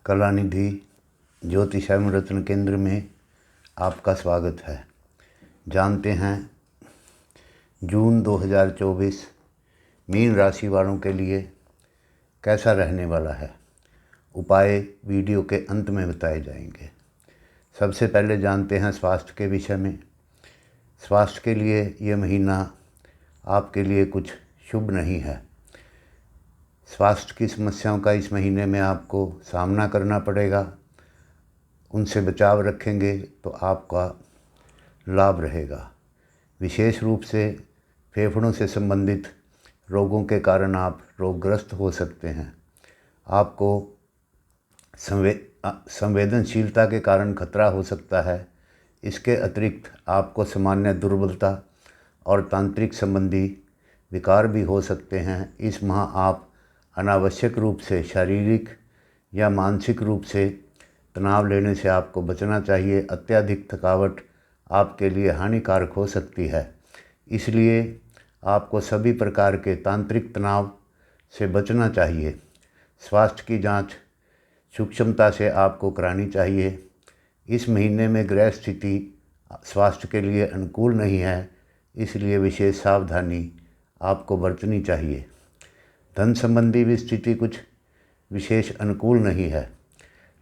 कलानिधि ज्योतिषामृत रत्न केंद्र में आपका स्वागत है। जानते हैं जून 2024 मीन राशि वालों के लिए कैसा रहने वाला है। उपाय वीडियो के अंत में बताए जाएंगे। सबसे पहले जानते हैं स्वास्थ्य के विषय में। स्वास्थ्य के लिए ये महीना आपके लिए कुछ शुभ नहीं है। स्वास्थ्य की समस्याओं का इस महीने में आपको सामना करना पड़ेगा। उनसे बचाव रखेंगे तो आपका लाभ रहेगा। विशेष रूप से फेफड़ों से संबंधित रोगों के कारण आप रोगग्रस्त हो सकते हैं। आपको संवेदनशीलता के कारण खतरा हो सकता है। इसके अतिरिक्त आपको सामान्य दुर्बलता और तांत्रिक संबंधी विकार भी हो सकते हैं। इस माह आप अनावश्यक रूप से शारीरिक या मानसिक रूप से तनाव लेने से आपको बचना चाहिए। अत्यधिक थकावट आपके लिए हानिकारक हो सकती है, इसलिए आपको सभी प्रकार के तांत्रिक तनाव से बचना चाहिए। स्वास्थ्य की जांच सूक्ष्मता से आपको करानी चाहिए। इस महीने में ग्रह स्थिति स्वास्थ्य के लिए अनुकूल नहीं है, इसलिए विशेष सावधानी आपको बरतनी चाहिए। धन संबंधी भी स्थिति कुछ विशेष अनुकूल नहीं है।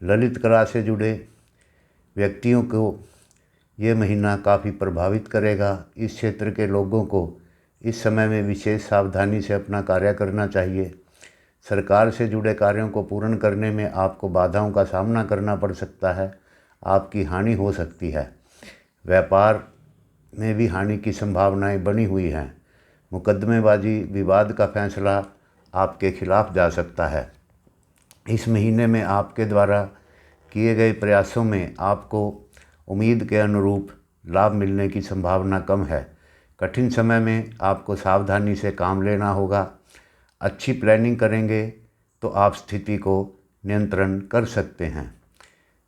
ललित कला से जुड़े व्यक्तियों को ये महीना काफ़ी प्रभावित करेगा। इस क्षेत्र के लोगों को इस समय में विशेष सावधानी से अपना कार्य करना चाहिए। सरकार से जुड़े कार्यों को पूर्ण करने में आपको बाधाओं का सामना करना पड़ सकता है। आपकी हानि हो सकती है। व्यापार में भी हानि की संभावनाएं बनी हुई हैं। मुकदमेबाजी विवाद का फैसला आपके खिलाफ जा सकता है। इस महीने में आपके द्वारा किए गए प्रयासों में आपको उम्मीद के अनुरूप लाभ मिलने की संभावना कम है। कठिन समय में आपको सावधानी से काम लेना होगा। अच्छी प्लानिंग करेंगे तो आप स्थिति को नियंत्रण कर सकते हैं।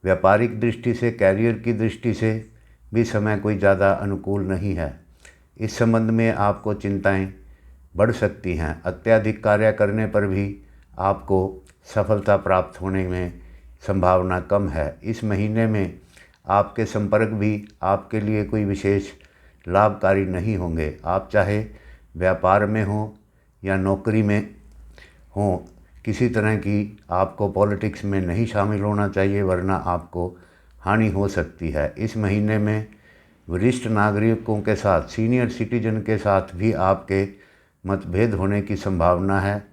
व्यापारिक दृष्टि से, कैरियर की दृष्टि से भी समय कोई ज़्यादा अनुकूल नहीं है। इस संबंध में आपको चिंताएं बढ़ सकती हैं। अत्यधिक कार्य करने पर भी आपको सफलता प्राप्त होने में संभावना कम है। इस महीने में आपके संपर्क भी आपके लिए कोई विशेष लाभकारी नहीं होंगे। आप चाहे व्यापार में हो या नौकरी में हो, किसी तरह की आपको पॉलिटिक्स में नहीं शामिल होना चाहिए, वरना आपको हानि हो सकती है। इस महीने में वरिष्ठ नागरिकों के साथ, सीनियर सिटीजन के साथ भी आपके मतभेद होने की संभावना है।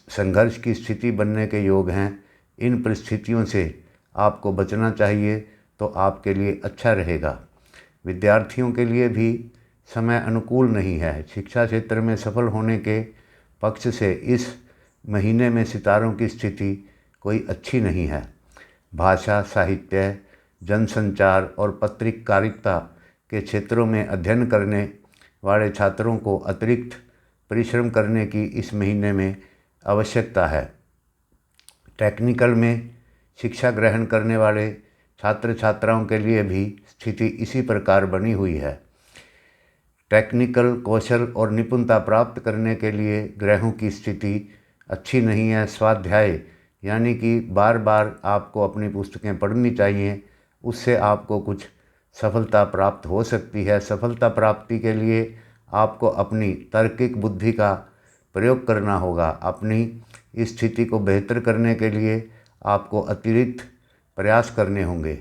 संघर्ष की स्थिति बनने के योग हैं। इन परिस्थितियों से आपको बचना चाहिए तो आपके लिए अच्छा रहेगा। विद्यार्थियों के लिए भी समय अनुकूल नहीं है। शिक्षा क्षेत्र में सफल होने के पक्ष से इस महीने में सितारों की स्थिति कोई अच्छी नहीं है। भाषा, साहित्य, जनसंचार और पत्रकारिता के क्षेत्रों में अध्ययन करने वाले छात्रों को अतिरिक्त परिश्रम करने की इस महीने में आवश्यकता है। टेक्निकल में शिक्षा ग्रहण करने वाले छात्र छात्राओं के लिए भी स्थिति इसी प्रकार बनी हुई है। टेक्निकल कौशल और निपुणता प्राप्त करने के लिए ग्रहों की स्थिति अच्छी नहीं है। स्वाध्याय यानी कि बार बार आपको अपनी पुस्तकें पढ़नी चाहिए, उससे आपको कुछ सफलता प्राप्त हो सकती है। सफलता प्राप्ति के लिए आपको अपनी तार्किक बुद्धि का प्रयोग करना होगा। अपनी इस स्थिति को बेहतर करने के लिए आपको अतिरिक्त प्रयास करने होंगे।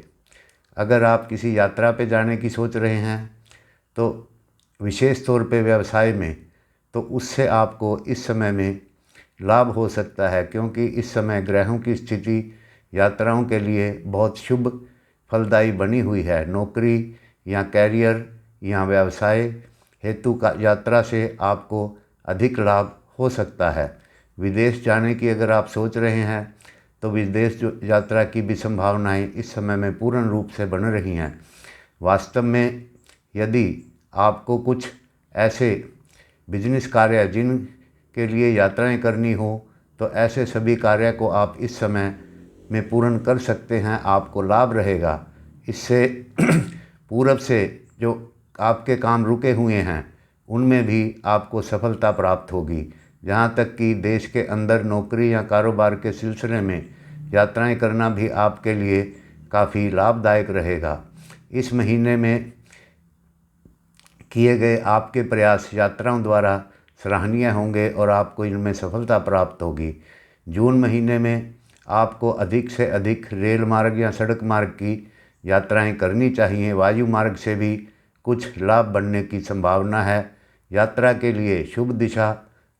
अगर आप किसी यात्रा पे जाने की सोच रहे हैं तो विशेष तौर पे व्यवसाय में, तो उससे आपको इस समय में लाभ हो सकता है, क्योंकि इस समय ग्रहों की स्थिति यात्राओं के लिए बहुत शुभ फलदायी बनी हुई है। नौकरी या कैरियर या व्यवसाय हेतु का यात्रा से आपको अधिक लाभ हो सकता है। विदेश जाने की अगर आप सोच रहे हैं तो विदेश यात्रा की भी संभावनाएं इस समय में पूर्ण रूप से बन रही हैं। वास्तव में यदि आपको कुछ ऐसे बिजनेस कार्य जिनके लिए यात्राएं करनी हो, तो ऐसे सभी कार्य को आप इस समय में पूर्ण कर सकते हैं। आपको लाभ रहेगा। इससे पूरब से जो आपके काम रुके हुए हैं उनमें भी आपको सफलता प्राप्त होगी। जहाँ तक कि देश के अंदर नौकरी या कारोबार के सिलसिले में यात्राएं करना भी आपके लिए काफ़ी लाभदायक रहेगा। इस महीने में किए गए आपके प्रयास यात्राओं द्वारा सराहनीय होंगे और आपको इनमें सफलता प्राप्त होगी। जून महीने में आपको अधिक से अधिक रेल मार्ग या सड़क मार्ग की यात्राएं करनी चाहिए। वायु मार्ग से भी कुछ लाभ बनने की संभावना है। यात्रा के लिए शुभ दिशा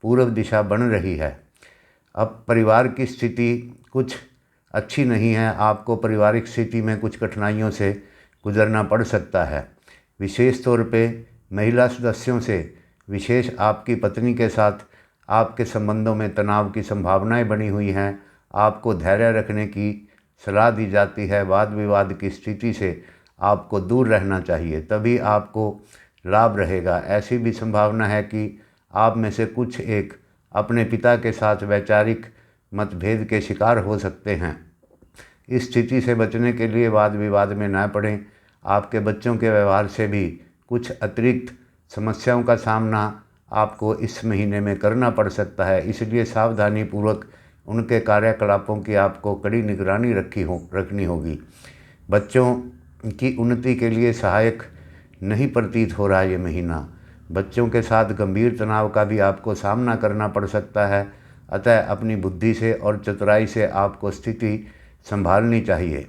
पूर्व दिशा बन रही है। अब परिवार की स्थिति कुछ अच्छी नहीं है। आपको पारिवारिक स्थिति में कुछ कठिनाइयों से गुजरना पड़ सकता है। विशेष तौर पे महिला सदस्यों से, विशेष आपकी पत्नी के साथ आपके संबंधों में तनाव की संभावनाएं बनी हुई हैं। आपको धैर्य रखने की सलाह दी जाती है। वाद विवाद की स्थिति से आपको दूर रहना चाहिए, तभी आपको लाभ रहेगा। ऐसी भी संभावना है कि आप में से कुछ एक अपने पिता के साथ वैचारिक मतभेद के शिकार हो सकते हैं। इस स्थिति से बचने के लिए वाद विवाद में न पड़ें। आपके बच्चों के व्यवहार से भी कुछ अतिरिक्त समस्याओं का सामना आपको इस महीने में करना पड़ सकता है, इसलिए सावधानीपूर्वक उनके कार्यकलापों की आपको कड़ी निगरानी रखनी होगी। बच्चों की उन्नति के लिए सहायक नहीं प्रतीत हो रहा ये महीना। बच्चों के साथ गंभीर तनाव का भी आपको सामना करना पड़ सकता है, अतः अपनी बुद्धि से और चतुराई से आपको स्थिति संभालनी चाहिए।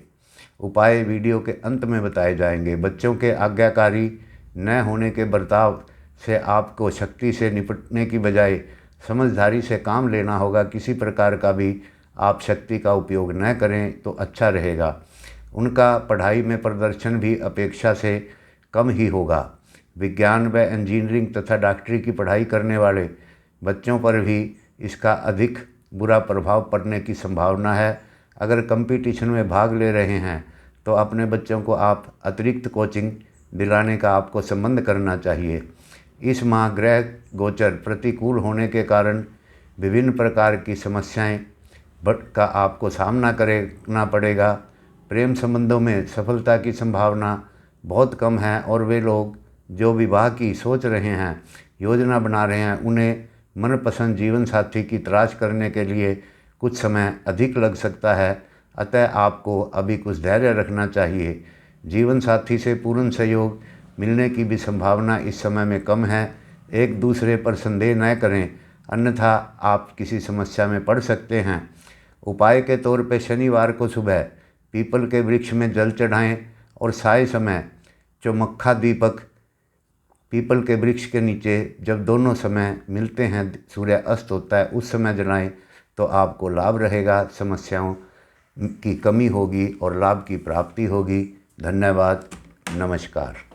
उपाय वीडियो के अंत में बताए जाएंगे। बच्चों के आज्ञाकारी न होने के बर्ताव से आपको शक्ति से निपटने की बजाय समझदारी से काम लेना होगा। किसी प्रकार का भी आप शक्ति का उपयोग न करें तो अच्छा रहेगा। उनका पढ़ाई में प्रदर्शन भी अपेक्षा से कम ही होगा। विज्ञान व इंजीनियरिंग तथा डॉक्टरी की पढ़ाई करने वाले बच्चों पर भी इसका अधिक बुरा प्रभाव पड़ने की संभावना है। अगर कंपटीशन में भाग ले रहे हैं तो अपने बच्चों को आप अतिरिक्त कोचिंग दिलाने का आपको संबंध करना चाहिए। इस माह ग्रह गोचर प्रतिकूल होने के कारण विभिन्न प्रकार की समस्याएं का आपको सामना करना पड़ेगा। प्रेम संबंधों में सफलता की संभावना बहुत कम है और वे लोग जो विवाह की सोच रहे हैं, योजना बना रहे हैं, उन्हें मनपसंद जीवन साथी की तलाश करने के लिए कुछ समय अधिक लग सकता है। अतः आपको अभी कुछ धैर्य रखना चाहिए। जीवन साथी से पूर्ण सहयोग मिलने की भी संभावना इस समय में कम है। एक दूसरे पर संदेह न करें, अन्यथा आप किसी समस्या में पड़ सकते हैं। उपाय के तौर पर शनिवार को सुबह पीपल के वृक्ष में जल चढ़ाएं और साय समय चौमुखा दीपक पीपल के वृक्ष के नीचे जब दोनों समय मिलते हैं, सूर्य अस्त होता है, उस समय जलाएं तो आपको लाभ रहेगा। समस्याओं की कमी होगी और लाभ की प्राप्ति होगी। धन्यवाद। नमस्कार।